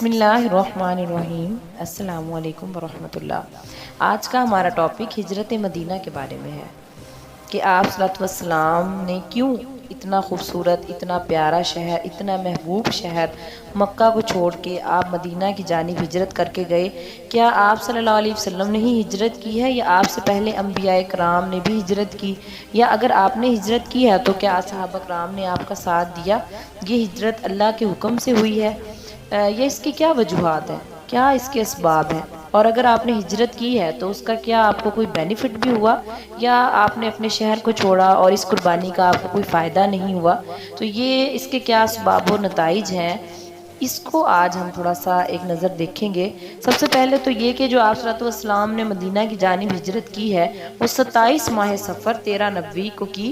بسم اللہ الرحمن الرحیم، السلام علیکم ورحمۃ اللہ۔ آج کا ہمارا ٹاپک ہجرت مدینہ کے بارے میں ہے کہ آپ صلی اللہ علیہ وسلم نے کیوں اتنا خوبصورت، اتنا پیارا شہر، اتنا محبوب شہر مکہ کو چھوڑ کے آپ مدینہ کی جانب ہجرت کر کے گئے۔ کیا آپ صلی اللہ علیہ وسلم نے ہی ہجرت کی ہے یا آپ سے پہلے انبیاء کرام نے بھی ہجرت کی، یا اگر آپ نے ہجرت کی ہے تو کیا صحابہ کرام نے آپ کا ساتھ دیا؟ یہ ہجرت اللہ کے حکم سے ہوئی ہے یا اس کی کیا وجوہات ہیں، کیا اس کے اسباب ہیں؟ اور اگر آپ نے ہجرت کی ہے تو اس کا کیا آپ کو کوئی بینیفٹ بھی ہوا، یا آپ نے اپنے شہر کو چھوڑا اور اس قربانی کا آپ کو کوئی فائدہ نہیں ہوا؟ تو یہ اس کے کیا اسباب و نتائج ہیں، اس کو آج ہم تھوڑا سا ایک نظر دیکھیں گے۔ سب سے پہلے تو یہ کہ جو آپ صلی اللہ علیہ وسلم نے مدینہ کی جانب ہجرت کی ہے وہ 27 ماہ صفر 13 نبوی کو کی،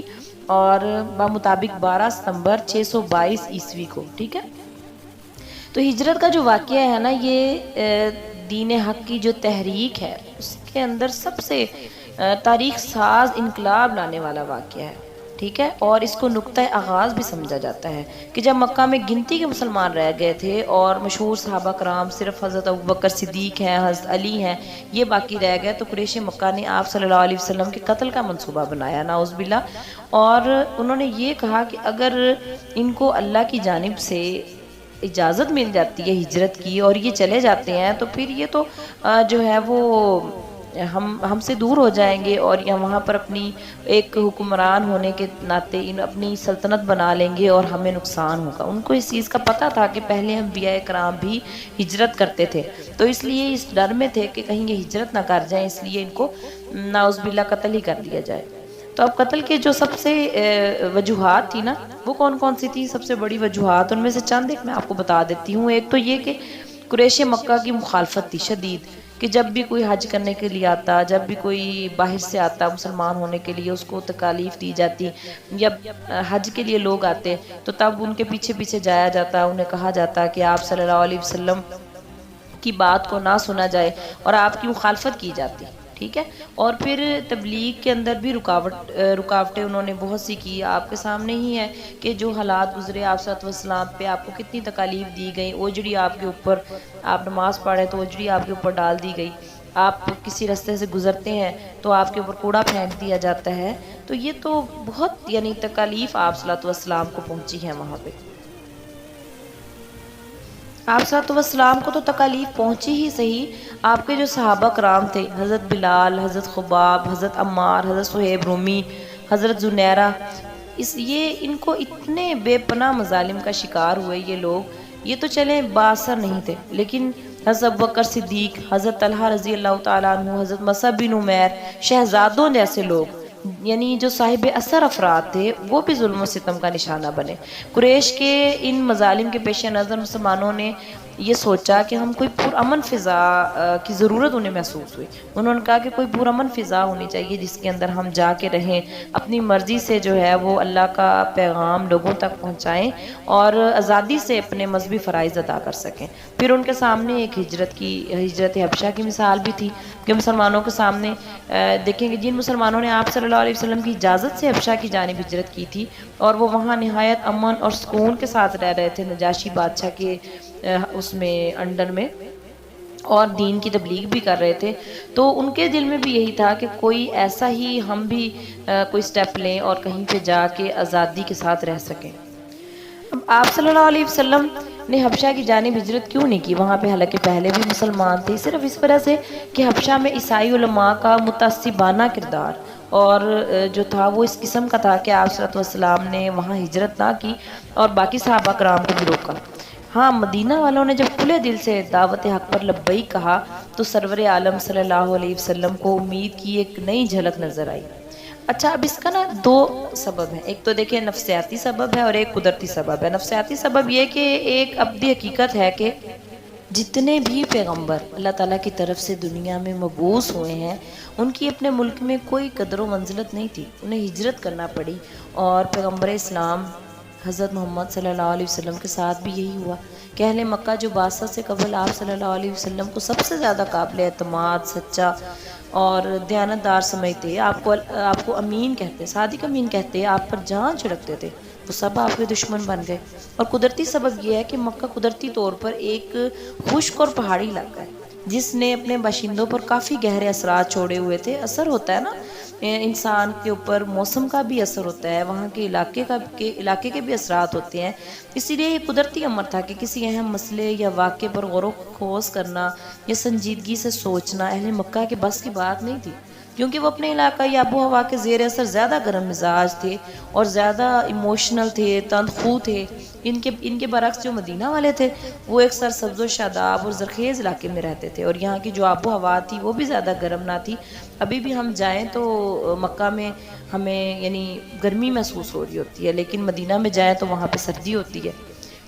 اور بمطابق 12 ستمبر 622 عیسوی کو، ٹھیک ہے۔ تو ہجرت کا جو واقعہ ہے نا، یہ دین حق کی جو تحریک ہے اس کے اندر سب سے تاریخ ساز انقلاب لانے والا واقعہ ہے، ٹھیک ہے۔ اور اس کو نقطہ آغاز بھی سمجھا جاتا ہے کہ جب مکہ میں گنتی کے مسلمان رہ گئے تھے اور مشہور صحابہ کرام صرف حضرت ابوبکر صدیق ہیں، حضرت علی ہیں، یہ باقی رہ گئے، تو قریش مکہ نے آپ صلی اللہ علیہ وسلم کے قتل کا منصوبہ بنایا، نعوذ باللہ۔ اور انہوں نے یہ کہا کہ اگر ان کو اللہ کی جانب سے اجازت مل جاتی ہے ہجرت کی اور یہ چلے جاتے ہیں تو پھر یہ تو جو ہے وہ ہم سے دور ہو جائیں گے، اور یہ وہاں پر اپنی ایک حکمران ہونے کے ناطے اپنی سلطنت بنا لیں گے اور ہمیں نقصان ہوگا۔ ان کو اس چیز کا پتہ تھا کہ پہلے انبیاء کرام بھی ہجرت کرتے تھے، تو اس لیے اس ڈر میں تھے کہ کہیں یہ ہجرت نہ کر جائیں، اس لیے ان کو نعوذ باللہ قتل ہی کر دیا جائے۔ تو اب قتل کے جو سب سے وجوہات تھی نا، وہ کون کون سی تھی؟ سب سے بڑی وجوہات ان میں سے چند ایک میں آپ کو بتا دیتی ہوں۔ ایک تو یہ کہ قریش مکہ کی مخالفت تھی شدید، کہ جب بھی کوئی حج کرنے کے لیے آتا، جب بھی کوئی باہر سے آتا مسلمان ہونے کے لیے، اس کو تکالیف دی جاتی، جب حج کے لیے لوگ آتے تو تب ان کے پیچھے پیچھے جایا جاتا، انہیں کہا جاتا کہ آپ صلی اللہ علیہ وسلم کی بات کو نہ سنا جائے اور آپ کی مخالفت کی جاتی، ٹھیک ہے۔ اور پھر تبلیغ کے اندر بھی رکاوٹیں انہوں نے بہت سی کی، آپ کے سامنے ہی ہے کہ جو حالات گزرے آپ صلی اللہ علیہ وسلم پہ، آپ کو کتنی تکالیف دی گئی، اوجڑی آپ کے اوپر، آپ نماز پڑھے تو اوجڑی آپ کے اوپر ڈال دی گئی، آپ کسی رستے سے گزرتے ہیں تو آپ کے اوپر کوڑا پھینک دیا جاتا ہے، تو یہ تو بہت تکالیف آپ صلی اللہ علیہ وسلم کو پہنچی ہے وہاں پہ۔ آپ صلی اللہ علیہ وسلم کو تو تکالیف پہنچی ہی صحیح، آپ کے جو صحابہ کرام تھے، حضرت بلال، حضرت خباب، حضرت عمار، حضرت صہیب رومی، حضرت زنیرہ، ان کو اتنے بے پناہ مظالم کا شکار ہوئے یہ لوگ، یہ تو چلیں باثر نہیں تھے، لیکن حضرت ابوبکر صدیق، حضرت طلحہ رضی اللہ تعالیٰ عنہ، حضرت مصعب بن عمیر، شہزادوں جیسے لوگ، یعنی جو صاحب اثر افراد تھے، وہ بھی ظلم و ستم کا نشانہ بنے۔ قریش کے ان مظالم کے پیش نظر مسلمانوں نے یہ سوچا کہ ہم کوئی پرامن فضا کی ضرورت انہیں محسوس ہوئی۔ انہوں نے کہا کہ کوئی پرامن فضا ہونی چاہیے جس کے اندر ہم جا کے رہیں، اپنی مرضی سے جو ہے وہ اللہ کا پیغام لوگوں تک پہنچائیں اور آزادی سے اپنے مذہبی فرائض ادا کر سکیں۔ پھر ان کے سامنے ایک ہجرت حبشہ کی مثال بھی تھی کہ مسلمانوں کے سامنے دیکھیں کہ جن مسلمانوں نے آپ صلی اللہ علیہ وسلم کی اجازت سے حبشہ کی جانب ہجرت کی تھی اور وہ وہاں نہایت امن اور سکون کے ساتھ رہ رہے تھے نجاشی بادشاہ کے اس میں انڈر میں، اور دین کی تبلیغ بھی کر رہے تھے، تو ان کے دل میں بھی یہی تھا کہ کوئی ایسا ہی ہم بھی کوئی سٹیپ لیں اور کہیں پہ جا کے آزادی کے ساتھ رہ سکیں۔ اب آپ صلی اللہ علیہ وسلم نے حبشہ کی جانب ہجرت کیوں نہیں کی وہاں پہ؟ حالانکہ پہلے بھی مسلمان تھے، صرف اس وجہ سے کہ حبشہ میں عیسائی علماء کا متعصبانہ کردار اور جو تھا وہ اس قسم کا تھا کہ آپ صلی اللہ علیہ وسلم نے وہاں ہجرت نہ کی اور باقی صحابہ کرام کو بھی روکا۔ ہاں، مدینہ والوں نے جب کھلے دل سے دعوت حق پر لبیک کہا تو سرور عالم صلی اللہ علیہ وسلم کو امید کی ایک نئی جھلک نظر آئی۔ اچھا، اب اس کا نا دو سبب ہیں، ایک تو دیکھیں نفسیاتی سبب ہے اور ایک قدرتی سبب ہے۔ نفسیاتی سبب یہ کہ ایک ابدی حقیقت ہے کہ جتنے بھی پیغمبر اللہ تعالیٰ کی طرف سے دنیا میں مبعوث ہوئے ہیں ان کی اپنے ملک میں کوئی قدر و منزلت نہیں تھی، انہیں ہجرت کرنا پڑی، اور پیغمبر اسلام حضرت محمد صلی اللہ علیہ وسلم کے ساتھ بھی یہی ہوا کہ اہل مکہ جو بعثت سے قبل آپ صلی اللہ علیہ وسلم کو سب سے زیادہ قابل اعتماد، سچا اور دیانتدار سمجھتے، آپ کو امین کہتے، صادق امین کہتے، آپ پر جان چھڑکتے تھے، وہ سب آپ کے دشمن بن گئے۔ اور قدرتی سبب یہ ہے کہ مکہ قدرتی طور پر ایک خشک اور پہاڑی علاقہ ہے جس نے اپنے باشندوں پر کافی گہرے اثرات چھوڑے ہوئے تھے۔ اثر ہوتا ہے نا انسان کے اوپر، موسم کا بھی اثر ہوتا ہے، وہاں کے علاقے کے بھی اثرات ہوتے ہیں۔ اسی لیے یہ قدرتی امر تھا کہ کسی اہم مسئلے یا واقعے پر غور و خوض کرنا یا سنجیدگی سے سوچنا اہل مکہ کے بس کی بات نہیں تھی، کیونکہ وہ اپنے علاقائی آب و ہوا کے زیر اثر زیادہ گرم مزاج تھے اور زیادہ ایموشنل تھے، تندخو تھے۔ ان کے برعکس جو مدینہ والے تھے وہ ایک سرسبز و شاداب اور زرخیز علاقے میں رہتے تھے، اور یہاں کی جو آب و ہوا تھی وہ بھی زیادہ گرم نہ تھی۔ ابھی بھی ہم جائیں تو مکہ میں ہمیں یعنی گرمی محسوس ہو رہی ہوتی ہے، لیکن مدینہ میں جائیں تو وہاں پہ سردی ہوتی ہے،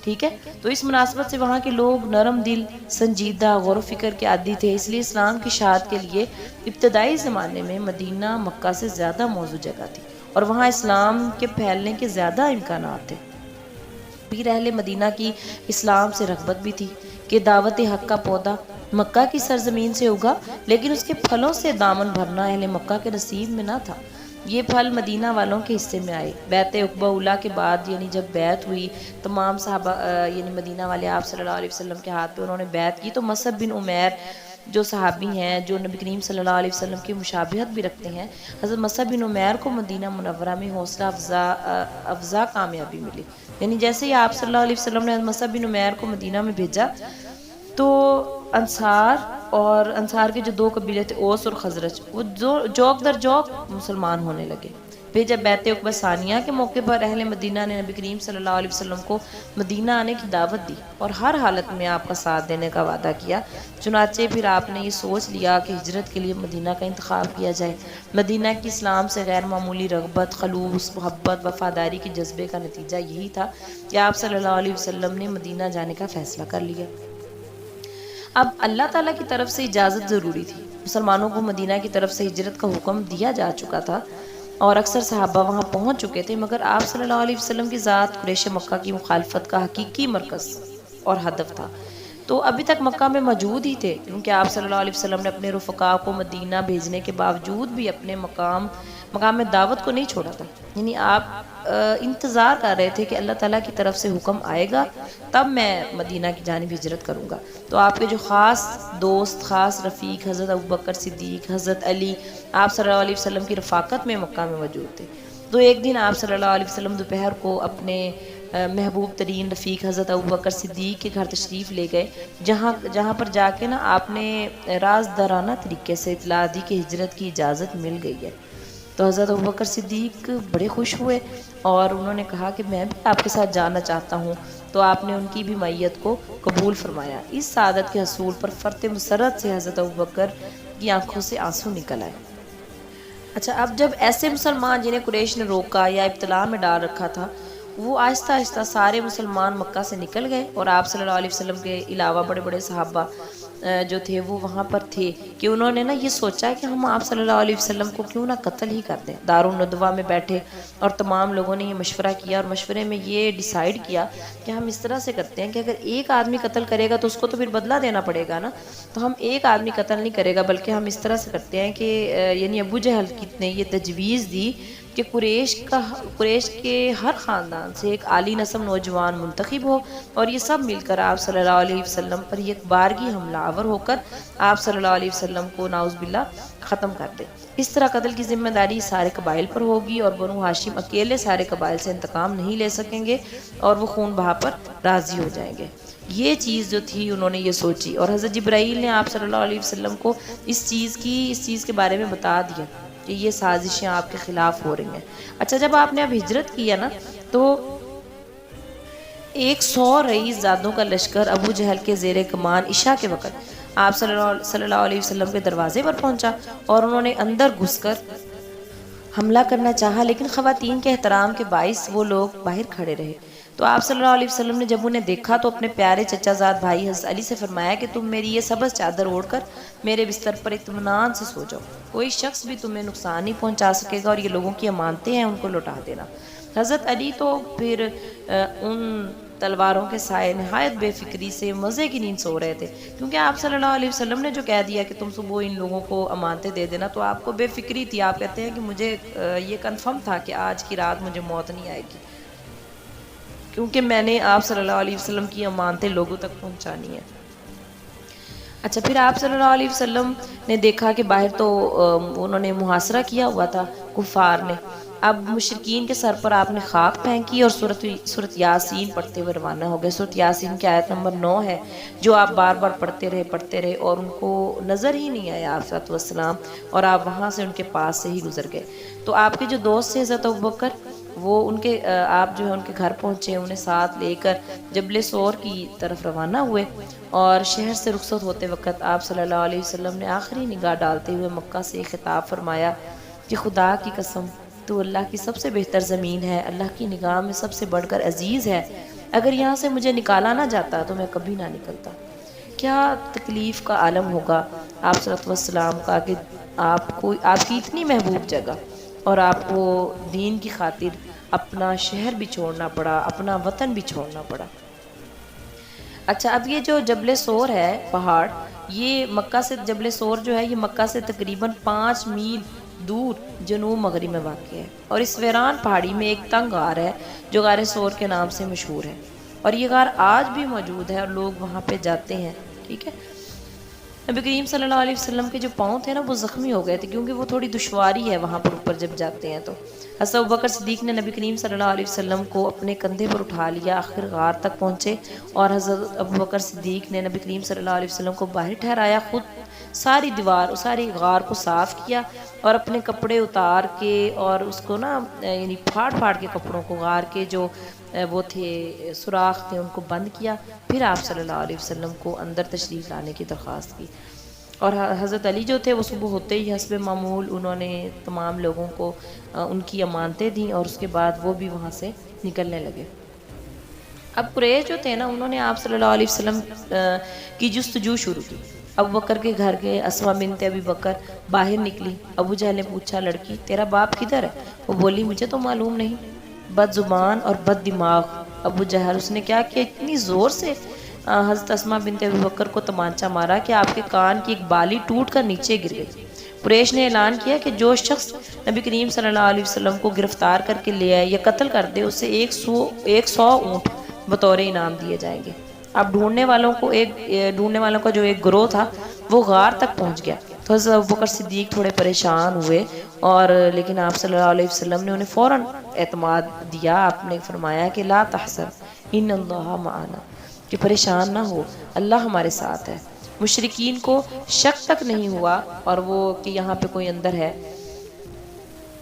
ٹھیک ہے۔ تو اس مناسبت سے وہاں کے لوگ نرم دل، سنجیدہ، غور و فکر کے عادی تھے، اس لیے اسلام کی اشاعت کے لیے ابتدائی زمانے میں مدینہ مکہ سے زیادہ موزوں جگہ تھی، اور وہاں اسلام کے پھیلنے کے زیادہ امکانات تھے۔ پیر اہل مدینہ کی اسلام سے رغبت بھی تھی کہ دعوت حق کا پودا مکہ کی سرزمین سے اگا، لیکن اس کے پھلوں سے دامن بھرنا اہل مکہ کے نصیب میں نہ تھا۔ یہ پھل مدینہ والوں کے حصے میں آئے۔ بیعت عقبہ اولیٰ کے بعد یعنی جب بیعت ہوئی، تمام صحابہ یعنی مدینہ والے آپ صلی اللہ علیہ وسلم کے ہاتھ پہ انہوں نے بیعت کی، تو مصعب بن عمیر جو صحابی ہیں، جو نبی کریم صلی اللہ علیہ وسلم کی مشابہت بھی رکھتے ہیں، حضرت مصعب بن عمیر کو مدینہ منورہ میں حوصلہ افزا کامیابی ملی۔ یعنی جیسے ہی آپ صلی اللہ علیہ وسلم نے حضرت مصعب بن عمیر کو مدینہ میں بھیجا تو انصار کے جو دو قبیلے تھے، اوس اور خزرج، وہ جوک در جوک مسلمان ہونے لگے۔ پھر جب بیعت عقبہ ثانیہ کے موقع پر اہل مدینہ نے نبی کریم صلی اللہ علیہ وسلم کو مدینہ آنے کی دعوت دی اور ہر حالت میں آپ کا ساتھ دینے کا وعدہ کیا، چنانچہ پھر آپ نے یہ سوچ لیا کہ ہجرت کے لیے مدینہ کا انتخاب کیا جائے۔ مدینہ کی اسلام سے غیر معمولی رغبت، خلوص، محبت، وفاداری کے جذبے کا نتیجہ یہی تھا کہ آپ صلی اللہ علیہ وسلم نے مدینہ جانے کا فیصلہ کر لیا۔ اب اللہ تعالیٰ کی طرف سے اجازت ضروری تھی۔ مسلمانوں کو مدینہ کی طرف سے ہجرت کا حکم دیا جا چکا تھا اور اکثر صحابہ وہاں پہنچ چکے تھے، مگر آپ صلی اللہ علیہ وسلم کی ذات قریش مکہ کی مخالفت کا حقیقی مرکز اور ہدف تھا۔ تو ابھی تک مکہ میں موجود ہی تھے، کیونکہ آپ صلی اللہ علیہ وسلم نے اپنے رفقا کو مدینہ بھیجنے کے باوجود بھی اپنے مقام میں دعوت کو نہیں چھوڑا تھا۔ یعنی آپ انتظار کر رہے تھے کہ اللہ تعالیٰ کی طرف سے حکم آئے گا تب میں مدینہ کی جانب ہجرت کروں گا۔ تو آپ کے جو خاص دوست، خاص رفیق حضرت ابوبکر صدیق، حضرت علی، آپ صلی اللہ علیہ وسلم کی رفاقت میں مکہ میں موجود تھے۔ تو ایک دن آپ صلی اللہ علیہ وسلم دوپہر کو اپنے محبوب ترین رفیق حضرت ابوبکر صدیق کے گھر تشریف لے گئے، جہاں پر جا کے نا آپ نے رازدارانہ طریقے سے اطلاع دی کہ ہجرت کی اجازت مل گئی ہے۔ تو حضرت ابوبکر صدیق بڑے خوش ہوئے اور انہوں نے کہا کہ میں بھی آپ کے ساتھ جانا چاہتا ہوں، تو آپ نے ان کی بھی معیت کو قبول فرمایا۔ اس سعادت کے حصول پر فرط مسرت سے حضرت ابوبکر کی آنکھوں سے آنسو نکل آئے۔ اچھا، اب جب ایسے مسلمان جنہیں قریش نے روکا یا ابتلا میں ڈال رکھا تھا، وہ آہستہ آہستہ سارے مسلمان مکہ سے نکل گئے، اور آپ صلی اللہ علیہ وسلم کے علاوہ بڑے بڑے صحابہ جو تھے وہ وہاں پر تھے کہ انہوں نے نا یہ سوچا کہ ہم آپ صلی اللہ علیہ وسلم کو کیوں نہ قتل ہی کر دیں۔ دارالندوہ میں بیٹھے اور تمام لوگوں نے یہ مشورہ کیا، اور مشورے میں یہ ڈیسائیڈ کیا کہ ہم اس طرح سے کرتے ہیں کہ اگر ایک آدمی قتل کرے گا تو اس کو تو پھر بدلہ دینا پڑے گا نا، تو ہم ایک آدمی قتل نہیں کرے گا، بلکہ ہم اس طرح سے کرتے ہیں کہ یعنی ابو جہل نے یہ تجویز دی کہ قریش کے ہر خاندان سے ایک عالی نسب نوجوان منتخب ہو، اور یہ سب مل کر آپ صلی اللہ علیہ وسلم پر ایک بارگی حملہ آور ہو کر آپ صلی اللہ علیہ وسلم کو نعوذ باللہ ختم کر دے۔ اس طرح قتل کی ذمہ داری سارے قبائل پر ہوگی، اور بنو ہاشم اکیلے سارے قبائل سے انتقام نہیں لے سکیں گے، اور وہ خون بہا پر راضی ہو جائیں گے۔ یہ چیز جو تھی انہوں نے یہ سوچی، اور حضرت جبرائیل نے آپ صلی اللہ علیہ وسلم کو اس چیز کے بارے میں بتا دیا کہ یہ سازشیں آپ کے خلاف ہو رہی ہیں۔ اچھا، جب آپ نے اب ہجرت کیا نا تو 100 رئیس زادوں کا لشکر ابو جہل کے زیر کمان عشاء کے وقت آپ صلی اللہ علیہ وسلم کے دروازے پر پہنچا، اور انہوں نے اندر گھس کر حملہ کرنا چاہا، لیکن خواتین کے احترام کے باعث وہ لوگ باہر کھڑے رہے۔ تو آپ صلی اللہ علیہ وسلم نے جب انہیں دیکھا تو اپنے پیارے چچا زاد بھائی حضرت علی سے فرمایا کہ تم میری یہ سبز چادر اوڑھ کر میرے بستر پر اطمینان سے سو جاؤ، کوئی شخص بھی تمہیں نقصان نہیں پہنچا سکے گا، اور یہ لوگوں کی امانتیں ہیں ان کو لوٹا دینا۔ حضرت علی تو پھر ان تلواروں کے سائے نہایت بے فکری سے مزے کی نیند سو رہے تھے، کیونکہ آپ صلی اللہ علیہ وسلم نے جو کہہ دیا کہ تم صبح ان لوگوں کو امانتیں دے دینا، تو آپ کو بے فکری تھی. آپ کہتے ہیں کہ مجھے یہ کنفرم تھا کہ آج کی رات مجھے موت نہیں آئے گی، کیونکہ میں نے آپ صلی اللہ علیہ وسلم کی امانتیں لوگوں تک پہنچانی ہیں. اچھا، پھر آپ صلی اللہ علیہ وسلم نے دیکھا کہ باہر تو انہوں نے محاصرہ کیا ہوا تھا کفار نے. اب مشرکین کے سر پر آپ نے خاک پھینکی اور سورۃ یاسین پڑھتے ہوئے روانہ ہو گئے. سورۃ یاسین کی آیت نمبر 9 ہے، جو آپ بار بار پڑھتے رہے اور ان کو نظر ہی نہیں آیا آپ صلی اللہ علیہ وسلم، اور آپ وہاں سے ان کے پاس سے ہی گزر گئے. تو آپ کے جو دوست تھے حضرت ابوبکر، وہ ان کے آپ جو ہے ان کے گھر پہنچے، انہیں ساتھ لے کر جبل سور کی طرف روانہ ہوئے. اور شہر سے رخصت ہوتے وقت آپ صلی اللہ علیہ وسلم نے آخری نگاہ ڈالتے ہوئے مکہ سے خطاب فرمایا کہ خدا کی قسم، تو اللہ کی سب سے بہتر زمین ہے، اللہ کی نگاہ میں سب سے بڑھ کر عزیز ہے. اگر یہاں سے مجھے نکالا نہ جاتا تو میں کبھی نہ نکلتا. کیا تکلیف کا عالم ہوگا آپ صلی اللہ علیہ وسلم کا کہ آپ کی اتنی محبوب جگہ اور آپ کو دین کی خاطر اپنا شہر بھی چھوڑنا پڑا، اپنا وطن بھی چھوڑنا پڑا. اچھا، اب یہ جو جبل سور ہے پہاڑ، یہ مکہ سے جبل سور جو ہے یہ مکہ سے تقریباً 5 میل دور جنوب مغرب میں واقع ہے. اور اس ویران پہاڑی میں ایک تنگ غار ہے جو غار سور کے نام سے مشہور ہے، اور یہ غار آج بھی موجود ہے اور لوگ وہاں پہ جاتے ہیں. ٹھیک ہے، نبی کریم صلی اللہ علیہ وسلم کے جو پاؤں تھے نا وہ زخمی ہو گئے تھے، کیونکہ وہ تھوڑی دشواری ہے وہاں پر اوپر جب جاتے ہیں. تو حضرت ابوبکر صدیق نے نبی کریم صلی اللہ علیہ وسلم کو اپنے کندھے پر اٹھا لیا، آخر غار تک پہنچے، اور حضرت ابوبکر صدیق نے نبی کریم صلی اللہ علیہ وسلم کو باہر ٹھہرایا، خود ساری غار کو صاف کیا اور اپنے کپڑے اتار کے اور اس کو نا یعنی پھاڑ کے کپڑوں کو، غار کے جو وہ تھے سوراخ تھے ان کو بند کیا. پھر آپ صلی اللہ علیہ وسلم کو اندر تشریف لانے کی درخواست کی. اور حضرت علی جو تھے وہ صبح ہوتے ہی حسب معمول انہوں نے تمام لوگوں کو ان کی امانتیں دیں، اور اس کے بعد وہ بھی وہاں سے نکلنے لگے. اب قریش جو تھے نا، انہوں نے آپ صلی اللہ علیہ وسلم کی جستجو شروع کی. ابو بکر کے گھر گئے، اسما بنت ابی بکر باہر نکلی. ابو جہل نے پوچھا، لڑکی تیرا باپ کدھر ہے؟ وہ بولی، مجھے تو معلوم نہیں. بد زبان اور بد دماغ ابو جہل، اس نے کیا کیا، اتنی زور سے حضرت اسما بنت ابی بکر کو تمانچہ مارا کہ آپ کے کان کی ایک بالی ٹوٹ کر نیچے گر گئی. قریش نے اعلان کیا کہ جو شخص نبی کریم صلی اللہ علیہ وسلم کو گرفتار کر کے لے آئے یا قتل کر دے، اسے 100 اونٹ بطور انعام دیے جائیں گے. اب ڈھونڈنے والوں کا جو ایک گروہ تھا وہ غار تک پہنچ گیا. تو حضرت ابوبکر صدیق تھوڑے پریشان ہوئے، اور لیکن آپ صلی اللہ علیہ وسلم نے انہیں فوراً اعتماد دیا. آپ نے فرمایا کہ لا تحزن ان اللہ معنا، کہ پریشان نہ ہو، اللہ ہمارے ساتھ ہے. مشرکین کو شک تک نہیں ہوا اور وہ کہ یہاں پہ کوئی اندر ہے.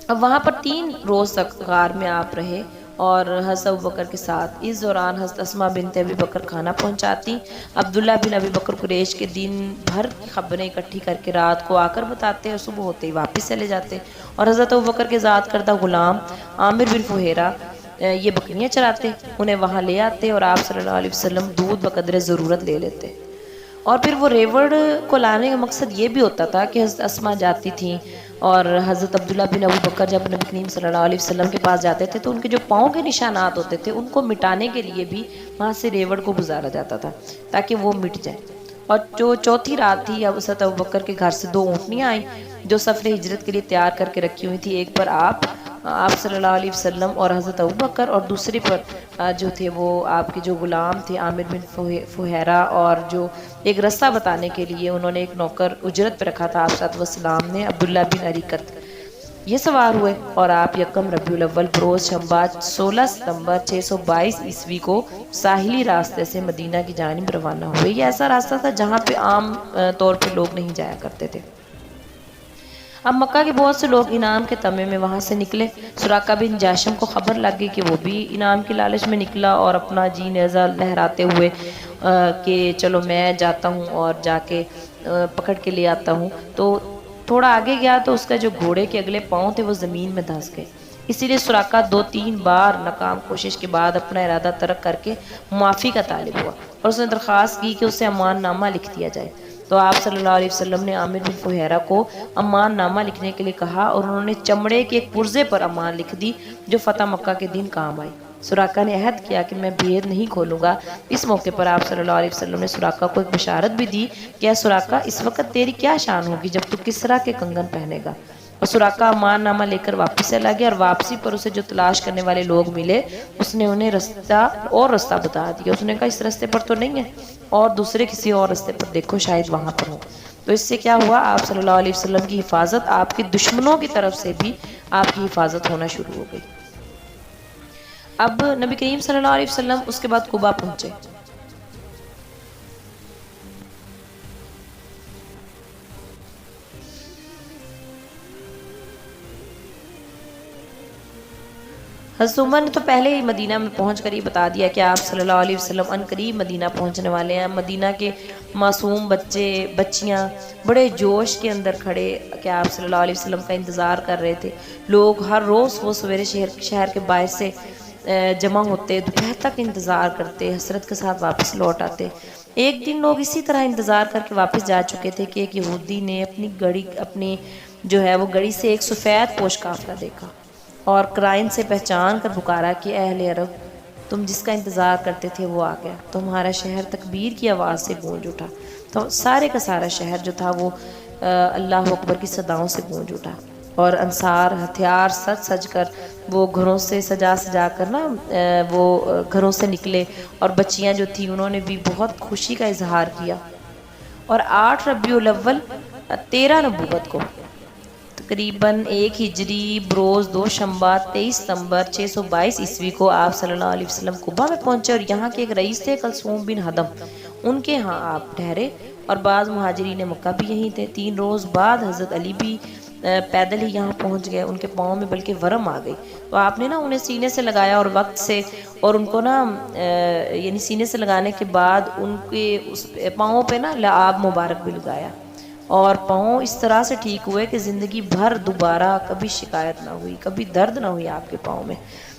اب وہاں پر 3 روز تک غار میں آپ رہے اور حضرت ابوبکر کے ساتھ. اس دوران حضرت اسما بنت ابی بکر کھانا پہنچاتی، عبداللہ بن ابی بکر قریش کے دن بھر کی خبریں اکٹھی کر کے رات کو آ کر بتاتے اور صبح ہوتے ہی واپس چلے جاتے. اور حضرت ابوبکر کے ذات کردہ غلام عامر بن فہیرہ یہ بکریاں چراتے، انہیں وہاں لے آتے اور آپ صلی اللہ علیہ وسلم دودھ بقدر ضرورت لے لیتے. اور پھر وہ ریوڑ کو لانے کا مقصد یہ بھی ہوتا تھا کہ حضرت اسما جاتی تھیں، اور حضرت عبداللہ بن ابو بکر جب نبی کریم صلی اللہ علیہ وسلم کے پاس جاتے تھے تو ان کے جو پاؤں کے نشانات ہوتے تھے ان کو مٹانے کے لیے بھی وہاں سے ریوڑ کو گزارا جاتا تھا تاکہ وہ مٹ جائے. اور جو چوتھی رات تھی، اب حضرت ابوبکر کے گھر سے 2 اونٹنیاں آئیں جو سفر ہجرت کے لیے تیار کر کے رکھی ہوئی تھی. ایک پر آپ صلی اللہ علیہ وسلم اور حضرت ابوبکر، اور دوسری پر جو تھے وہ آپ کے جو غلام تھے عامر بن فہیرہ، اور جو ایک رستہ بتانے کے لیے انہوں نے ایک نوکر اجرت پہ رکھا تھا آپ صلی اللہ علیہ وسلم نے، عبداللہ بن اریکت. یہ سوار ہوئے اور آپ یکم ربیع الاول بروز شنبہ 16 ستمبر 622 عیسوی کو ساحلی راستے سے مدینہ کی جانب روانہ ہوئے. یہ ایسا راستہ تھا جہاں پہ عام طور پہ لوگ نہیں جایا کرتے تھے. اب مکہ کے بہت سے لوگ انعام کے تمے میں وہاں سے نکلے. سراقہ بن جاشم کو خبر لگ گئی کہ وہ بھی انعام کی لالچ میں نکلا اور اپنا جی نیزہ لہراتے ہوئے کہ چلو میں جاتا ہوں اور جا کے پکڑ کے لے آتا ہوں. تو تھوڑا آگے گیا تو اس کا جو گھوڑے کے اگلے پاؤں تھے وہ زمین میں دھنس گئے. اسی لیے سراقہ 2-3 بار ناکام کوشش کے بعد اپنا ارادہ ترک کر کے معافی کا طالب ہوا اور اس نے درخواست کی کہ اسے امان نامہ لکھ دیا جائے. تو آپ صلی اللہ علیہ وسلم نے عامر بن فہیرہ کو امان نامہ لکھنے کے لیے کہا اور انہوں نے چمڑے کے ایک پرزے پر امان لکھ دی جو فتح مکہ کے دن کام آئی. سراقہ نے عہد کیا کہ میں بھید نہیں کھولوں گا۔ اس موقع پر آپ صلی اللہ علیہ وسلم نے سراقہ کو ایک بشارت بھی دی کہ اے سراقہ، اس وقت تیری کیا شان ہوگی جب تو کسریٰ کے کنگن پہنے گا۔ اور سراقہ امان نامہ لے کر واپس چلا گیا، اور واپسی پر اسے جو تلاش کرنے والے لوگ ملے اس نے انہیں رستہ بتا دیا۔ اس نے کہا اس رستے پر تو نہیں ہے، اور دوسرے کسی اور رستے پر دیکھو، شاید وہاں پر ہو۔ تو اس سے کیا ہوا، آپ صلی اللہ علیہ وسلم کی حفاظت، آپ کے دشمنوں کی طرف سے بھی آپ کی حفاظت ہونا شروع ہو گئی۔ اب نبی کریم صلی اللہ علیہ وسلم اس کے بعد قباء پہنچے۔ حضرت عمر نے تو پہلے ہی مدینہ میں پہنچ کر یہ بتا دیا کہ آپ صلی اللہ علیہ وسلم ان قریب مدینہ پہنچنے والے ہیں۔ مدینہ کے معصوم بچے بچیاں بڑے جوش کے اندر کھڑے کہ آپ صلی اللہ علیہ وسلم کا انتظار کر رہے تھے۔ لوگ ہر روز وہ سویرے شہر کے باہر سے جمع ہوتے، دوپہر تک انتظار کرتے، حسرت کے ساتھ واپس لوٹ آتے۔ ایک دن لوگ اسی طرح انتظار کر کے واپس جا چکے تھے کہ ایک یہودی نے اپنی گڑی سے ایک سفید پوش قافلہ دیکھا اور قرائن سے پہچان کر پکارا کہ اہل عرب، تم جس کا انتظار کرتے تھے وہ آ گیا۔ تمہارا شہر تکبیر کی آواز سے گونج اٹھا۔ تو سارے کا سارا شہر جو تھا وہ اللہ اکبر کی صداؤں سے گونج اٹھا، اور انصار ہتھیار سج کر وہ گھروں سے سجا کر وہ گھروں سے نکلے، اور بچیاں جو تھیں انہوں نے بھی بہت خوشی کا اظہار کیا۔ اور 8 ربیع الاول 13 نبوت کو، تقریباً 1 ہجری بروز 2 شنبہ 23 ستمبر 622 عیسوی کو آپ صلی اللہ علیہ وسلم قباء میں پہنچے، اور یہاں کے ایک رئیس تھے کلثوم بن حدم، ان کے ہاں آپ ٹھہرے، اور بعض مہاجرین مکہ بھی یہیں تھے۔ 3 روز بعد حضرت علی بھی پیدل ہی یہاں پہنچ گئے، ان کے پاؤں میں بلکہ ورم آ گئی، تو آپ نے انہیں سینے سے لگایا اور وقت سے، اور ان کو یعنی سینے سے لگانے کے بعد ان کے اس پاؤں پہ لعاب مبارک بھی لگایا، اور پاؤں اس طرح سے ٹھیک ہوئے کہ زندگی بھر دوبارہ کبھی شکایت نہ ہوئی، کبھی درد نہ ہوئی آپ کے پاؤں میں۔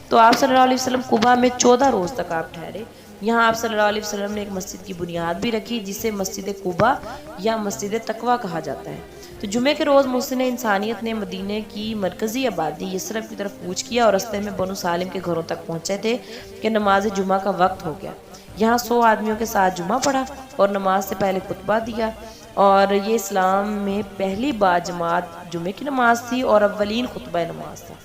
تو آپ صلی اللہ علیہ وسلم قباء میں 14 روز تک آپ ٹھہرے۔ یہاں آپ صلی اللہ علیہ وسلم نے ایک مسجد کی بنیاد بھی رکھی جسے مسجد قباء یا مسجد تقویٰ کہا جاتا ہے۔ تو جمعے کے روز محسن انسانیت نے مدینے کی مرکزی آبادی یثرب کی طرف کوچ کیا، اور رستے میں بنو سالم کے گھروں تک پہنچے تھے کہ نماز جمعہ کا وقت ہو گیا۔ یہاں 100 آدمیوں کے ساتھ جمعہ پڑھا اور نماز سے پہلے خطبہ دیا، اور یہ اسلام میں پہلی بار جماعت جمعے کی نماز تھی اور اولین خطبہ نماز تھا۔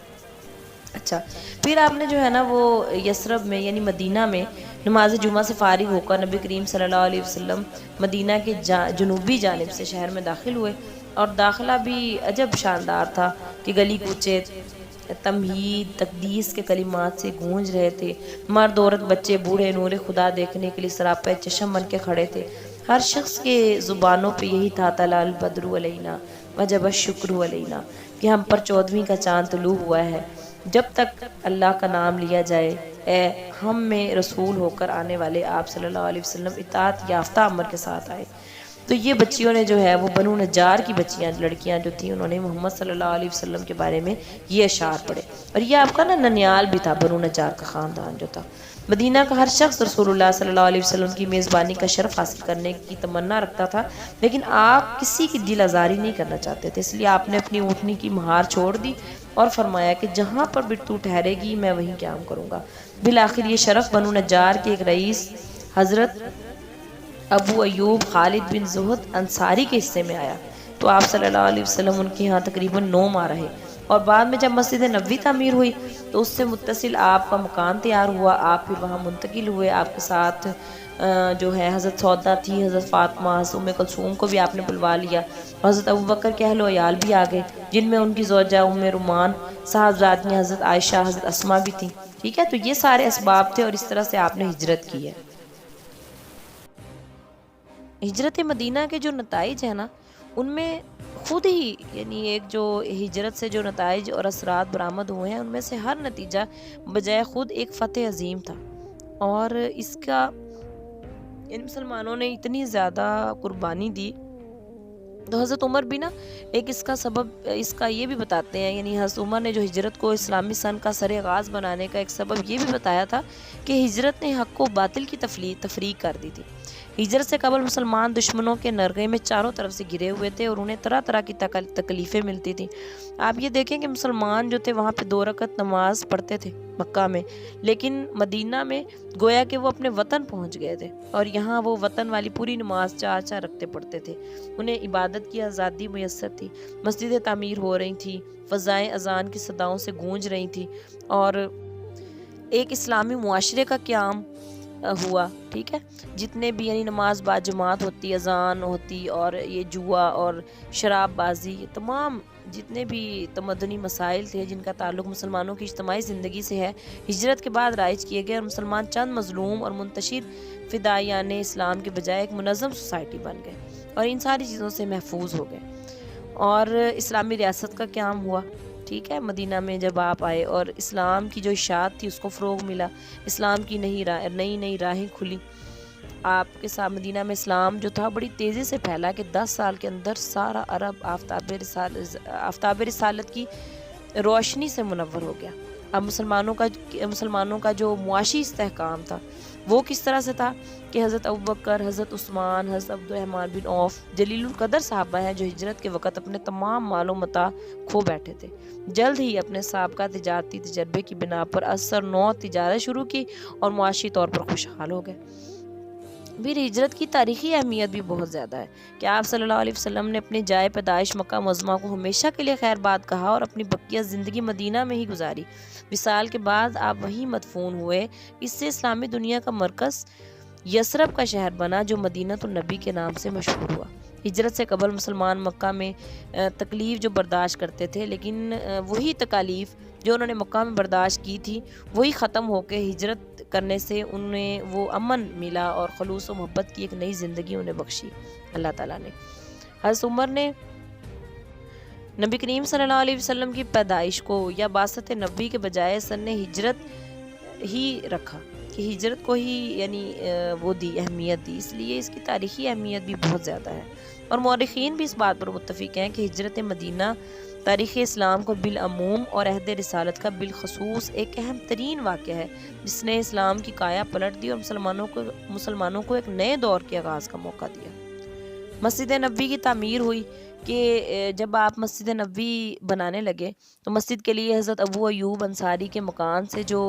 اچھا، پھر آپ نے وہ یثرب میں یعنی مدینہ میں نماز جمعہ سے فارغ ہو کر نبی کریم صلی اللہ علیہ وسلم مدینہ کے جنوبی جانب سے شہر میں داخل ہوئے، اور داخلہ بھی عجب شاندار تھا کہ گلی کوچے تمہید تقدیس کے کلمات سے گونج رہے تھے۔ مرد عورت بچے بوڑھے نور خدا دیکھنے کے لیے سراپے چشم بن کے کھڑے تھے۔ ہر شخص کے زبانوں پہ یہی تھا طلع البدر علینا وجب الشکر علینا، کہ ہم پر 14ویں کا چاند طلوع ہوا ہے۔ جب تک اللہ کا نام لیا جائے، اے ہم میں رسول ہو کر آنے والے آپ صلی اللہ علیہ وسلم اطاعت یافتہ عمر کے ساتھ آئے۔ تو یہ بچیوں نے وہ بنو نجار کی بچیاں لڑکیاں جو تھیں، انہوں نے محمد صلی اللہ علیہ وسلم کے بارے میں یہ اشعار پڑھے، اور یہ آپ کا ننیال بھی تھا، بنو نجار کا خاندان جو تھا۔ مدینہ کا ہر شخص رسول اللہ صلی اللہ علیہ وسلم کی میزبانی کا شرف حاصل کرنے کی تمنا رکھتا تھا، لیکن آپ کسی کی دل آزاری نہیں کرنا چاہتے تھے، اس لیے آپ نے اپنی اونٹنی کی مہار چھوڑ دی اور فرمایا کہ جہاں پر بھی تو ٹھہرے گی میں وہیں قیام کروں گا۔ بالآخر یہ شرف بنو نجار کے ایک رئیس حضرت ابو ایوب خالد بن زہد انصاری کے حصے میں آیا، تو آپ صلی اللہ علیہ وسلم ان کے ہاں تقریباً 9 ماہ رہے، اور بعد میں جب مسجد نبوی تعمیر ہوئی تو اس سے متصل آپ کا مکان تیار ہوا، آپ پھر وہاں منتقل ہوئے۔ آپ کے ساتھ حضرت سودا تھی، حضرت فاطمہ، حضرت ام کلثوم کو بھی آپ نے بلوا لیا، حضرت ابوبکر کے اہل و عیال بھی آ گئے، جن میں ان کی زوجہ ام رومان، صاحبزادیاں حضرت عائشہ، حضرت اسما بھی تھیں۔ ٹھیک ہے، تو یہ سارے اسباب تھے، اور اس طرح سے آپ نے ہجرت کی ہے۔ ہجرت مدینہ کے جو نتائج ہیں ان میں خود ہی یعنی ایک جو ہجرت سے جو نتائج اور اثرات برآمد ہوئے ہیں، ان میں سے ہر نتیجہ بجائے خود ایک فتح عظیم تھا، اور اس کا ان مسلمانوں نے اتنی زیادہ قربانی دی۔ تو حضرت عمر بھی ایک اس کا سبب اس کا یہ بھی بتاتے ہیں، یعنی حضرت عمر نے جو ہجرت کو اسلامی سن کا سر آغاز بنانے کا ایک سبب یہ بھی بتایا تھا کہ ہجرت نے حق و باطل کی تفریق کر دی تھی۔ ہجرت سے قبل مسلمان دشمنوں کے نرغے میں چاروں طرف سے گھرے ہوئے تھے اور انہیں طرح طرح کی تکلیفیں ملتی تھیں۔ آپ یہ دیکھیں کہ مسلمان جو تھے وہاں پہ 2 رکعت نماز پڑھتے تھے مکہ میں، لیکن مدینہ میں گویا کہ وہ اپنے وطن پہنچ گئے تھے اور یہاں وہ وطن والی پوری نماز 4 رکھتے پڑھتے تھے۔ انہیں عبادت کی آزادی میسر تھی، مسجدیں تعمیر ہو رہی تھیں، فضائیں اذان کی صداؤں سے گونج رہی تھیں اور ایک اسلامی معاشرے کا قیام ہوا، ٹھیک ہے۔ جتنے بھی یعنی نماز با جماعت ہوتی، اذان ہوتی اور یہ جوا اور شراب بازی، تمام جتنے بھی تمدنی مسائل تھے جن کا تعلق مسلمانوں کی اجتماعی زندگی سے ہے، ہجرت کے بعد رائج کیے گئے اور مسلمان چند مظلوم اور منتشر فدائیان اسلام کے بجائے ایک منظم سوسائٹی بن گئے اور ان ساری چیزوں سے محفوظ ہو گئے اور اسلامی ریاست کا قیام ہوا، ٹھیک ہے۔ مدینہ میں جب آپ آئے اور اسلام کی جو اشاعت تھی اس کو فروغ ملا، اسلام کی نئی راہیں کھلی، آپ کے ساتھ مدینہ میں اسلام جو تھا بڑی تیزی سے پھیلا کہ 10 سال کے اندر سارا عرب آفتاب رسالت کی روشنی سے منور ہو گیا۔ اب مسلمانوں کا جو معاشی استحکام تھا وہ کس طرح سے تھا کہ حضرت ابوبکر، حضرت عثمان، حضرت عبدالرحمن بن عوف جلیل القدر صحابہ ہیں جو ہجرت کے وقت اپنے تمام مال و متاع کھو بیٹھے تھے، جلد ہی اپنے سابقہ تجارتی تجربے کی بنا پر اثر نو تجارت شروع کی اور معاشی طور پر خوشحال ہو گئے۔ پھر ہجرت کی تاریخی اہمیت بھی بہت زیادہ ہے کہ آپ صلی اللہ علیہ وسلم نے اپنی جائے پیدائش مکہ معظمہ کو ہمیشہ کے لیے خیر بات کہا اور اپنی بقیہ زندگی مدینہ میں ہی گزاری۔ وصال کے بعد آپ وہیں مدفون ہوئے۔ اس سے اسلامی دنیا کا مرکز یثرب کا شہر بنا جو مدینہ النبی کے نام سے مشہور ہوا۔ ہجرت سے قبل مسلمان مکہ میں تکلیف جو برداشت کرتے تھے، لیکن وہی تکالیف جو انہوں نے مکہ میں برداشت کی تھی وہی ختم ہو کے ہجرت کرنے سے انہیں وہ امن ملا اور خلوص و محبت کی ایک نئی زندگی انہیں بخشی اللہ تعالیٰ نے۔ حضرت عمر نے نبی کریم صلی اللہ علیہ وسلم کی پیدائش کو یا بعثت نبی کے بجائے سن ہجرت ہی رکھا کہ ہجرت کو ہی یعنی وہ دی اہمیت دی، اس لیے اس کی تاریخی اہمیت بھی بہت زیادہ ہے اور مورخین بھی اس بات پر متفق ہیں کہ ہجرت مدینہ تاریخ اسلام کو بالعموم اور عہد رسالت کا بالخصوص ایک اہم ترین واقعہ ہے جس نے اسلام کی کایا پلٹ دی اور مسلمانوں کو ایک نئے دور کے آغاز کا موقع دیا۔ مسجد نبوی کی تعمیر ہوئی کہ جب آپ مسجد نبوی بنانے لگے تو مسجد کے لیے حضرت ابو ایوب انصاری کے مکان سے جو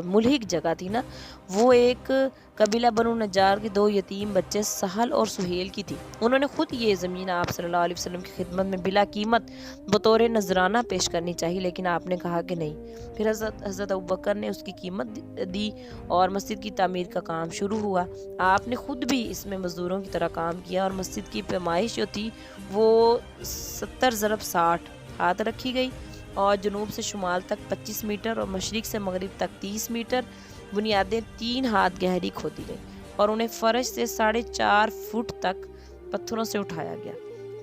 ملحق جگہ تھی نا، وہ ایک قبیلہ بنو نجار کے 2 یتیم بچے سہل اور سہیل کی تھی۔ انہوں نے خود یہ زمین آپ صلی اللہ علیہ وسلم کی خدمت میں بلا قیمت بطور نذرانہ پیش کرنی چاہیے، لیکن آپ نے کہا کہ نہیں۔ پھر حضرت ابوبکر نے اس کی قیمت دی اور مسجد کی تعمیر کا کام شروع ہوا۔ آپ نے خود بھی اس میں مزدوروں کی طرح کام کیا اور مسجد کی پیمائش جو تھی وہ 70x60 ہاتھ رکھی گئی اور جنوب سے شمال تک 25 میٹر اور مشرق سے مغرب تک 30 میٹر بنیادیں 3 ہاتھ گہری کھودی گئی اور انہیں فرش سے 4.5 فٹ تک پتھروں سے اٹھایا گیا،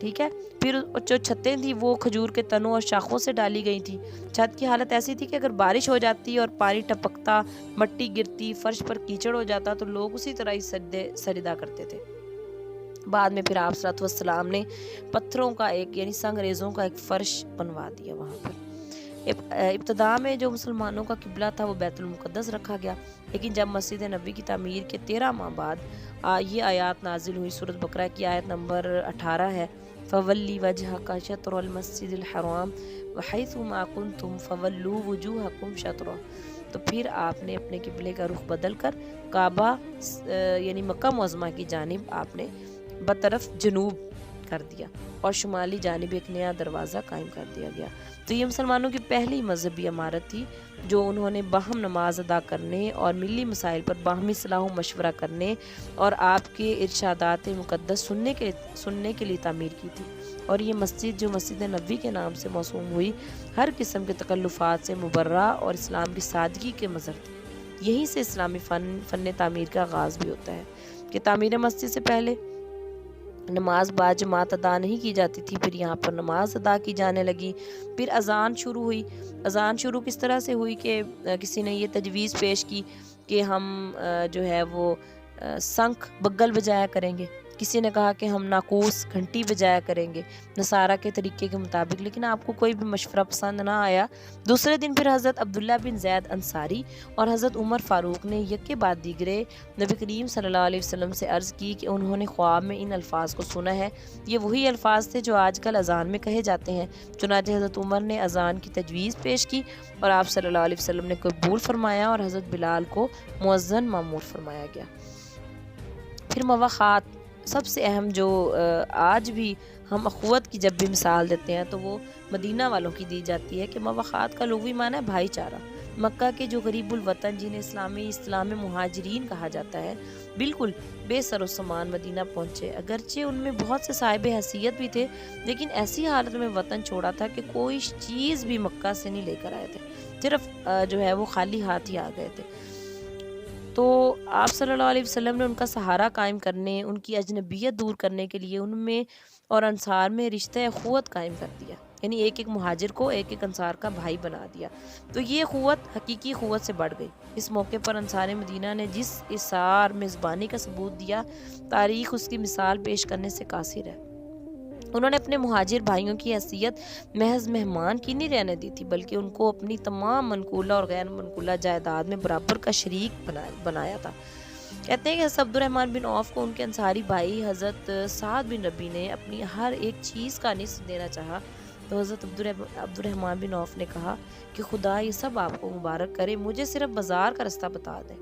ٹھیک ہے۔ پھر جو چھتیں تھیں وہ کھجور کے تنوں اور شاخوں سے ڈالی گئی تھی۔ چھت کی حالت ایسی تھی کہ اگر بارش ہو جاتی اور پانی ٹپکتا، مٹی گرتی، فرش پر کیچڑ ہو جاتا تو لوگ اسی طرح ہی سجدہ کرتے تھے۔ بعد میں پھر آپ صلی اللہ علیہ وسلم نے پتھروں کا ایک یعنی سنگ ریزوں کا ایک فرش بنوا دیا وہاں پر۔ ابتدا میں جو مسلمانوں کا قبلہ تھا وہ بیت المقدس رکھا گیا، لیکن جب مسجد نبوی کی تعمیر کے 13 ماہ بعد یہ آیات نازل ہوئی، سورۃ بقرہ کی آیت نمبر 18 ہے، فَوَلِّ وَجْهَكَ شَطْرَ الْمَسْجِدِ الْحَرَامِ وَحَيْثُ مَا كُنْتُمْ فَوَلُّوا وُجُوهَكُمْ شَطْرَهُ۔ تو پھر آپ نے اپنے قبلے کا رخ بدل کر کعبہ یعنی مکہ معظمہ کی جانب آپ نے بطرف جنوب کر دیا اور شمالی جانب ایک نیا دروازہ قائم کر دیا گیا۔ تو یہ مسلمانوں کی پہلی مذہبی عمارت تھی جو انہوں نے باہم نماز ادا کرنے اور ملی مسائل پر باہمی صلاح و مشورہ کرنے اور آپ کے ارشادات مقدس سننے کے لیے تعمیر کی تھی، اور یہ مسجد جو مسجد نبوی کے نام سے موسوم ہوئی ہر قسم کے تکلفات سے مبرہ اور اسلام کی سادگی کے مظہر تھی۔ یہیں سے اسلامی فن تعمیر کا آغاز بھی ہوتا ہے کہ تعمیر مسجد سے پہلے نماز با جماعت ادا نہیں کی جاتی تھی، پھر یہاں پر نماز ادا کی جانے لگی۔ پھر اذان شروع ہوئی۔ اذان شروع کس طرح سے ہوئی کہ کسی نے یہ تجویز پیش کی کہ ہم جو ہے وہ سنکھ بگل بجایا کریں گے کسی نے کہا کہ ہم ناقوس گھنٹی بجایا کریں گے نصارہ کے طریقے کے مطابق، لیکن آپ کو کوئی بھی مشورہ پسند نہ آیا۔ دوسرے دن پھر حضرت عبداللہ بن زید انصاری اور حضرت عمر فاروق نے یکے بعد دیگرے نبی کریم صلی اللہ علیہ وسلم سے عرض کی کہ انہوں نے خواب میں ان الفاظ کو سنا ہے، یہ وہی الفاظ تھے جو آج کل اذان میں کہے جاتے ہیں۔ چنانچہ حضرت عمر نے اذان کی تجویز پیش کی اور آپ صلی اللہ علیہ وسلم نے قبول فرمایا اور حضرت بلال کو مؤذن مامور فرمایا گیا۔ پھر مواخات، سب سے اہم جو آج بھی ہم اخوت کی جب بھی مثال دیتے ہیں تو وہ مدینہ والوں کی دی جاتی ہے کہ مواخات کا لغوی معنی ہے بھائی چارہ۔ مکہ کے جو غریب الوطن جنہیں اسلامی اصطلاح میں مہاجرین کہا جاتا ہے، بالکل بے سر و سامان مدینہ پہنچے، اگرچہ ان میں بہت سے صاحب حیثیت بھی تھے، لیکن ایسی حالت میں وطن چھوڑا تھا کہ کوئی چیز بھی مکہ سے نہیں لے کر آئے تھے، صرف جو ہے وہ خالی ہاتھ ہی آ گئے تھے۔ تو آپ صلی اللہ علیہ وسلم نے ان کا سہارا قائم کرنے، ان کی اجنبیت دور کرنے کے لیے ان میں اور انصار میں رشتہ اخوت قائم کر دیا، یعنی ایک ایک مہاجر کو ایک ایک انصار کا بھائی بنا دیا۔ تو یہ اخوت حقیقی اخوت سے بڑھ گئی۔ اس موقع پر انصار مدینہ نے جس اثار میزبانی کا ثبوت دیا، تاریخ اس کی مثال پیش کرنے سے قاصر ہے۔ انہوں نے اپنے مہاجر بھائیوں کی حیثیت محض مہمان کی نہیں رہنے دی تھی، بلکہ ان کو اپنی تمام منقولہ اور غیر منقولہ جائیداد میں برابر کا شریک بنایا تھا۔ کہتے ہیں کہ حضرت عبد الرحمن بن عوف کو ان کے انصاری بھائی حضرت سعد بن ربی نے اپنی ہر ایک چیز کا نصف دینا چاہا، تو حضرت عبد الرحمن بن عوف نے کہا کہ خدا یہ سب آپ کو مبارک کرے، مجھے صرف بازار کا رستہ بتا دیں۔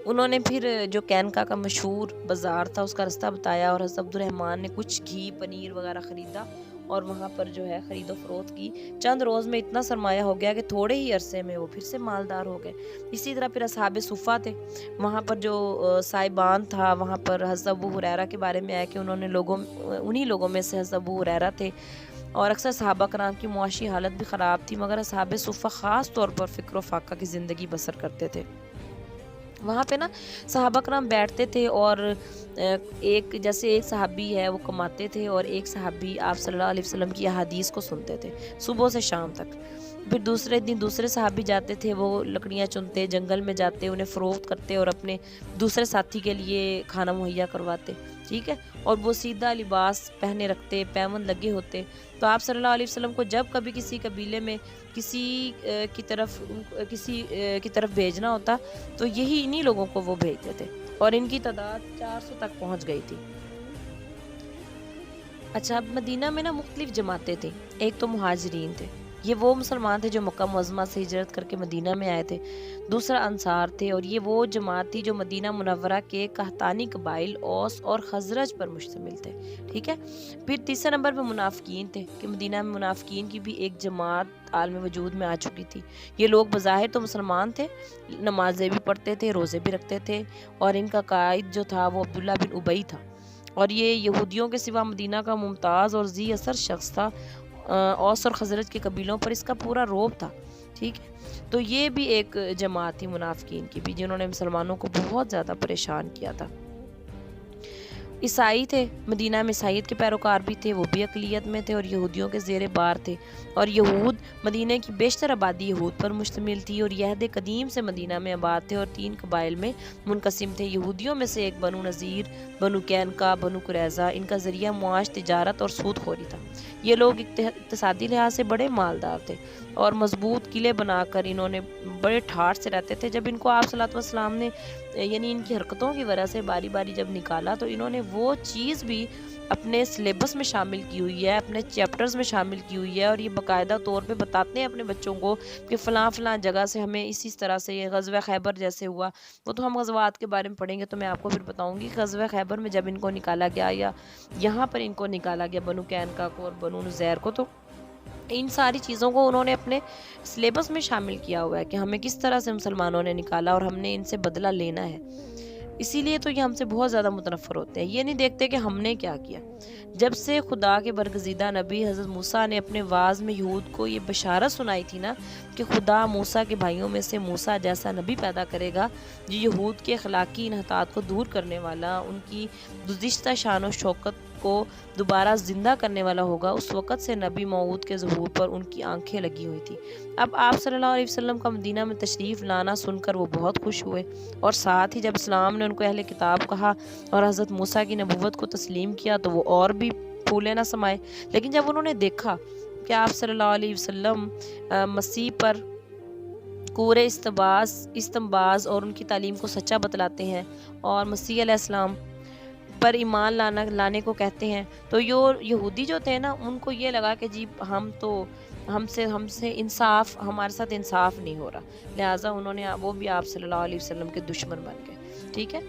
انہوں نے پھر جو کینکا کا مشہور بازار تھا اس کا رستہ بتایا اور حضرت عبد الرحمن نے کچھ گھی پنیر وغیرہ خریدا اور وہاں پر جو ہے خرید و فروخت کی۔ چند روز میں اتنا سرمایہ ہو گیا کہ تھوڑے ہی عرصے میں وہ پھر سے مالدار ہو گئے۔ اسی طرح پھر اصحاب صفہ تھے، وہاں پر جو سائبان تھا، وہاں پر حضرت ابو ہریرہ کے بارے میں آیا کہ انہی لوگوں میں سے حضرت ابو ہریرہ تھے، اور اکثر صحابہ کرام کی معاشی حالت بھی خراب تھی، مگر اصحاب صفہ خاص طور پر فکر و فاقہ کی زندگی بسر کرتے تھے۔ وہاں پہ نا صحابہ کرام بیٹھتے تھے اور ایک صحابی ہے وہ کماتے تھے اور ایک صحابی آپ صلی اللہ علیہ وسلم کی احادیث کو سنتے تھے صبح سے شام تک۔ پھر دوسرے دن دوسرے صحابی جاتے تھے، وہ لکڑیاں چنتے، جنگل میں جاتے، انہیں فروخت کرتے اور اپنے دوسرے ساتھی کے لیے کھانا مہیا کرواتے، ٹھیک ہے، اور وہ سیدھا لباس پہنے رکھتے، پیوند لگے ہوتے۔ تو آپ صلی اللہ علیہ وسلم کو جب کبھی کسی قبیلے میں کسی کی طرف بھیجنا ہوتا تو انہی لوگوں کو وہ بھیجتے تھے، اور ان کی تعداد 400 تک پہنچ گئی تھی۔ اچھا، اب مدینہ میں نا مختلف جماعتیں تھیں۔ ایک تو مہاجرین تھے، یہ وہ مسلمان تھے جو مکہ معظمہ سے ہجرت کر کے مدینہ میں آئے تھے۔ دوسرا انصار تھے، اور یہ وہ جماعت تھی جو مدینہ منورہ کے قحطانی قبائل اوس اور خزرج پر مشتمل تھے، ٹھیک ہے۔ پھر تیسرے نمبر پہ منافقین تھے کہ مدینہ میں منافقین کی بھی ایک جماعت عالم وجود میں آ چکی تھی۔ یہ لوگ بظاہر تو مسلمان تھے، نمازیں بھی پڑھتے تھے، روزے بھی رکھتے تھے، اور ان کا قائد جو تھا وہ عبداللہ بن ابی تھا، اور یہ یہودیوں کے سوا مدینہ کا ممتاز اور ذی اثر شخص تھا۔ اوس اور خزرج کے قبیلوں پر اس کا پورا روب تھا، ٹھیک ہے۔ تو یہ بھی ایک جماعت تھی منافقین کی بھی، جنہوں نے مسلمانوں کو بہت زیادہ پریشان کیا تھا۔ عیسائی تھے، مدینہ میں عیسائیت کے پیروکار بھی تھے، وہ بھی اقلیت میں تھے اور یہودیوں کے زیر بار تھے، اور یہود مدینہ کی بیشتر آبادی یہود پر مشتمل تھی اور یہ عہد قدیم سے مدینہ میں آباد تھے اور 3 قبائل میں منقسم تھے۔ یہودیوں میں سے ایک بنو نذیر، بنو قینقاع، بنو قریظہ، ان کا ذریعہ معاش تجارت اور سود خوری تھا۔ یہ لوگ اقتصادی لحاظ سے بڑے مالدار تھے اور مضبوط قلعے بنا کر انہوں نے بڑے ٹھاٹھ سے رہتے تھے۔ جب ان کو آپ صلی اللہ علیہ وسلم نے یعنی ان کی حرکتوں کی وجہ سے باری باری جب نکالا تو انہوں نے وہ چیز بھی اپنے سلیبس میں شامل کی ہوئی ہے، اپنے چیپٹرز میں شامل کی ہوئی ہے، اور یہ باقاعدہ طور پہ بتاتے ہیں اپنے بچوں کو کہ فلاں فلاں جگہ سے ہمیں اسی طرح سے یہ غزوہ خیبر جیسے ہوا۔ وہ تو ہم غزوات کے بارے میں پڑھیں گے تو میں آپ کو پھر بتاؤں گی کہ غزوہ خیبر میں جب ان کو نکالا گیا یا یہاں پر ان کو نکالا گیا بنو قینقاع کو اور بنو نذیر کو، تو ان ساری چیزوں کو انہوں نے اپنے سلیبس میں شامل کیا ہوا ہے کہ ہمیں کس طرح سے مسلمانوں نے نکالا اور ہم نے ان سے بدلہ لینا ہے۔ اسی لیے تو یہ ہم سے بہت زیادہ متنفر ہوتے ہیں، یہ نہیں دیکھتے کہ ہم نے کیا کیا۔ جب سے خدا کے برگزیدہ نبی حضرت موسیٰ نے اپنے وعظ میں یہود کو یہ بشارت سنائی تھی نا کہ خدا موسیٰ کے بھائیوں میں سے موسیٰ جیسا نبی پیدا کرے گا جو یہود کے اخلاقی انحطاط کو دور کرنے والا، ان کی گزشتہ شان و شوکت کو دوبارہ زندہ کرنے والا ہوگا، اس وقت سے نبی موعود کے ظہور پر ان کی آنکھیں لگی ہوئی تھی۔ اب آپ صلی اللہ علیہ وسلم کا مدینہ میں تشریف لانا سن کر وہ بہت خوش ہوئے، اور ساتھ ہی جب اسلام نے ان کو اہل کتاب کہا اور حضرت موسیٰ کی نبوت کو تسلیم کیا تو وہ اور بھی پھولے نہ سمائے۔ لیکن جب انہوں نے دیکھا کہ آپ صلی اللہ علیہ وسلم مسیح پر پورے استنباز اور ان کی تعلیم کو سچا بتلاتے ہیں اور مسیح علیہ السلام پر ایمان لانے کو کہتے ہیں، تو یہودی جو تھے نا، ان کو یہ لگا کہ جی ہم سے انصاف، ہمارے ساتھ انصاف نہیں ہو رہا، لہٰذا وہ بھی آپ صلی اللہ علیہ وسلم کے دشمن بن گئے۔ ٹھیک ہے،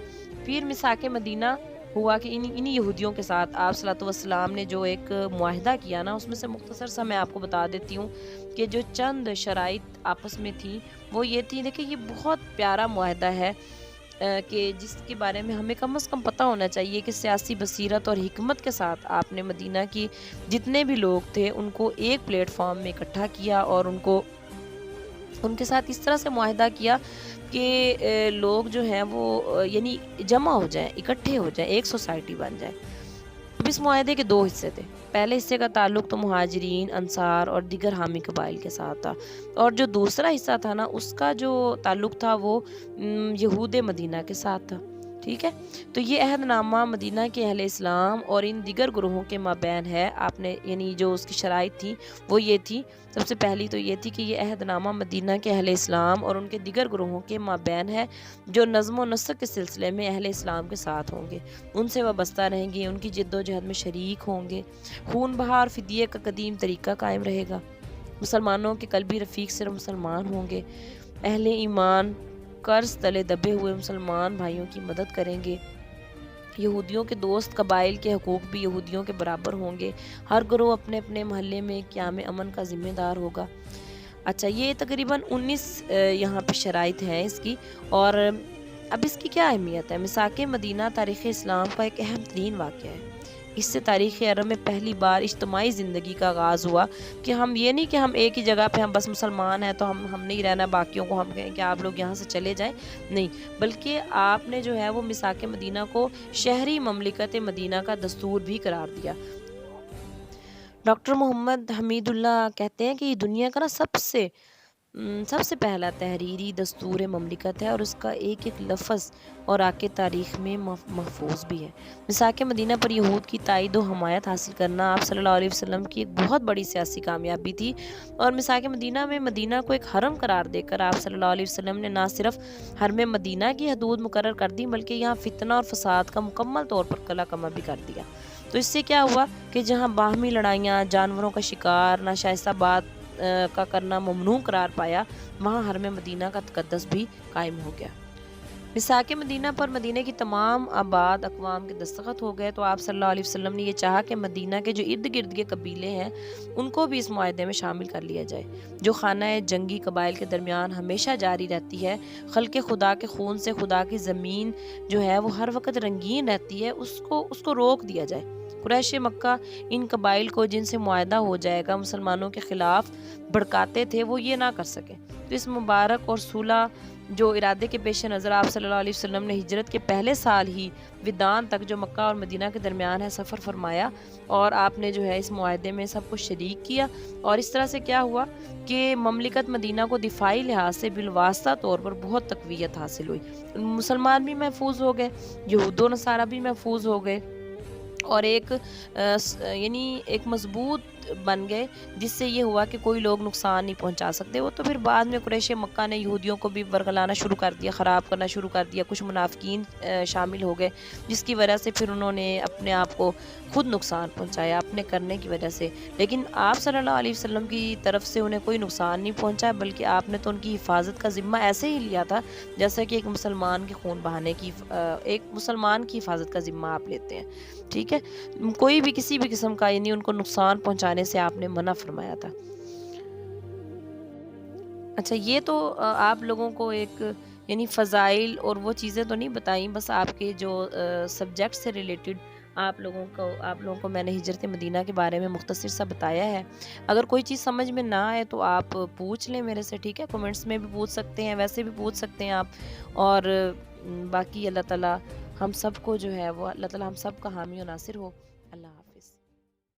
پھر میثاق مدینہ ہوا کہ انہی یہودیوں کے ساتھ آپ صلی اللہ علیہ وسلم نے جو ایک معاہدہ کیا نا، اس میں سے مختصر سا میں آپ کو بتا دیتی ہوں کہ جو چند شرائط آپس میں تھی وہ یہ تھی، دیکھیں یہ بہت پیارا معاہدہ ہے کہ جس کے بارے میں ہمیں کم از کم پتہ ہونا چاہیے کہ سیاسی بصیرت اور حکمت کے ساتھ آپ نے مدینہ کی جتنے بھی لوگ تھے ان کو ایک پلیٹ فارم میں اکٹھا کیا اور ان کے ساتھ اس طرح سے معاہدہ کیا کہ لوگ جو ہیں وہ یعنی جمع ہو جائیں، اکٹھے ہو جائیں، ایک سوسائٹی بن جائے۔ اب اس معاہدے کے 2 حصے تھے۔ پہلے حصے کا تعلق تو مہاجرین، انصار اور دیگر حامی قبائل کے ساتھ تھا، اور جو دوسرا حصہ تھا نا، اس کا جو تعلق تھا وہ یہود مدینہ کے ساتھ تھا۔ ٹھیک ہے، تو یہ عہد نامہ مدینہ کے اہل اسلام اور ان دیگر گروہوں کے مابین ہے۔ آپ نے یعنی جو اس کی شرائط تھی وہ یہ تھی، سب سے پہلی تو یہ تھی کہ یہ عہد نامہ مدینہ کے اہل اسلام اور ان کے دیگر گروہوں کے مابین ہے جو نظم و نسق کے سلسلے میں اہل اسلام کے ساتھ ہوں گے، ان سے وابستہ رہیں گے، ان کی جد و جہد میں شریک ہوں گے، خون بہا اور فدیے کا قدیم طریقہ قائم رہے گا، مسلمانوں کے قلبی رفیق صرف مسلمان ہوں گے، اہل ایمان قرض تلے دبے ہوئے مسلمان بھائیوں کی مدد کریں گے، یہودیوں کے دوست قبائل کے حقوق بھی یہودیوں کے برابر ہوں گے، ہر گروہ اپنے اپنے محلے میں قیام امن کا ذمہ دار ہوگا۔ اچھا، یہ تقریباً 19 یہاں پہ شرائط ہیں اس کی، اور اب اس کی کیا اہمیت ہے؟ میثاق مدینہ تاریخ اسلام کا ایک اہم ترین واقعہ ہے۔ اس سے تاریخ عرب میں پہلی بار اجتماعی زندگی کا آغاز ہوا کہ ہم یہ نہیں کہ ہم ایک ہی جگہ پہ ہم بس مسلمان ہیں تو ہم نہیں رہنا، باقیوں کو ہم کہیں کہ آپ لوگ یہاں سے چلے جائیں، نہیں، بلکہ آپ نے جو ہے وہ میثاق مدینہ کو شہری مملکت مدینہ کا دستور بھی قرار دیا۔ ڈاکٹر محمد حمید اللہ کہتے ہیں کہ یہ دنیا کا نا سب سے پہلا تحریری دستور مملکت ہے اور اس کا ایک ایک لفظ اور آکے تاریخ میں محفوظ بھی ہے۔ میثاق مدینہ پر یہود کی تائید و حمایت حاصل کرنا آپ صلی اللہ علیہ وسلم کی ایک بہت بڑی سیاسی کامیابی تھی، اور میثاق مدینہ میں مدینہ کو ایک حرم قرار دے کر آپ صلی اللہ علیہ وسلم نے نہ صرف حرم مدینہ کی حدود مقرر کر دی بلکہ یہاں فتنہ اور فساد کا مکمل طور پر قلع کما بھی کر دیا۔ تو اس سے کیا ہوا کہ جہاں باہمی لڑائیاں، جانوروں کا شکار، ناشائستہ بات کا کرنا ممنوع قرار پایا، وہاں حرم مدینہ کا تقدس بھی قائم ہو گیا۔ میثاق مدینہ پر مدینہ کی تمام آباد اقوام کے دستخط ہو گئے، تو آپ صلی اللہ علیہ وسلم نے یہ چاہا کہ مدینہ کے جو ارد گرد کے قبیلے ہیں ان کو بھی اس معاہدے میں شامل کر لیا جائے، جو خانہ جنگی قبائل کے درمیان ہمیشہ جاری رہتی ہے۔ خلق خدا کے خون سے خدا کی زمین جو ہے وہ ہر وقت رنگین رہتی ہے، اس کو روک دیا جائے۔ قریش مکہ ان قبائل کو جن سے معاہدہ ہو جائے گا مسلمانوں کے خلاف بھڑکاتے تھے، وہ یہ نہ کر سکے، تو اس مبارک اور صلح جو ارادے کے پیش نظر آپ صلی اللہ علیہ وسلم نے ہجرت کے پہلے سال ہی ودان تک جو مکہ اور مدینہ کے درمیان ہے سفر فرمایا، اور آپ نے جو ہے اس معاہدے میں سب کو شریک کیا، اور اس طرح سے کیا ہوا کہ مملکت مدینہ کو دفاعی لحاظ سے بالواسطہ طور پر بہت تقویت حاصل ہوئی، مسلمان بھی محفوظ ہو گئے، یہود و نصارہ بھی محفوظ ہو گئے، اور ایک مضبوط بن گئے، جس سے یہ ہوا کہ کوئی لوگ نقصان نہیں پہنچا سکتے۔ وہ تو پھر بعد میں قریش مکہ نے یہودیوں کو بھی ورگلانا شروع کر دیا، خراب کرنا شروع کر دیا، کچھ منافقین شامل ہو گئے، جس کی وجہ سے پھر انہوں نے اپنے آپ کو خود نقصان پہنچایا اپنے کرنے کی وجہ سے، لیکن آپ صلی اللہ علیہ وسلم کی طرف سے انہیں کوئی نقصان نہیں پہنچا، بلکہ آپ نے تو ان کی حفاظت کا ذمہ ایسے ہی لیا تھا جیسا کہ ایک مسلمان کے خون بہانے کی ایک مسلمان کی حفاظت کا ذمہ آپ لیتے ہیں۔ ٹھیک ہے، کوئی بھی کسی بھی قسم کا یعنی ان کو نقصان پہنچانے سے آپ نے منع فرمایا تھا۔ اچھا، یہ تو آپ لوگوں کو ایک یعنی فضائل اور وہ چیزیں تو نہیں بتائیں، بس آپ کے جو سبجیکٹ سے ریلیٹڈ آپ لوگوں کو میں نے ہجرت مدینہ کے بارے میں مختصر سا بتایا ہے۔ اگر کوئی چیز سمجھ میں نہ آئے تو آپ پوچھ لیں میرے سے، ٹھیک ہے، کومنٹس میں بھی پوچھ سکتے ہیں، ویسے بھی پوچھ سکتے ہیں آپ، اور باقی اللہ تعالیٰ ہم سب کو جو ہے وہ اللہ تعالیٰ ہم سب کا حامی و ناصر ہو۔ اللہ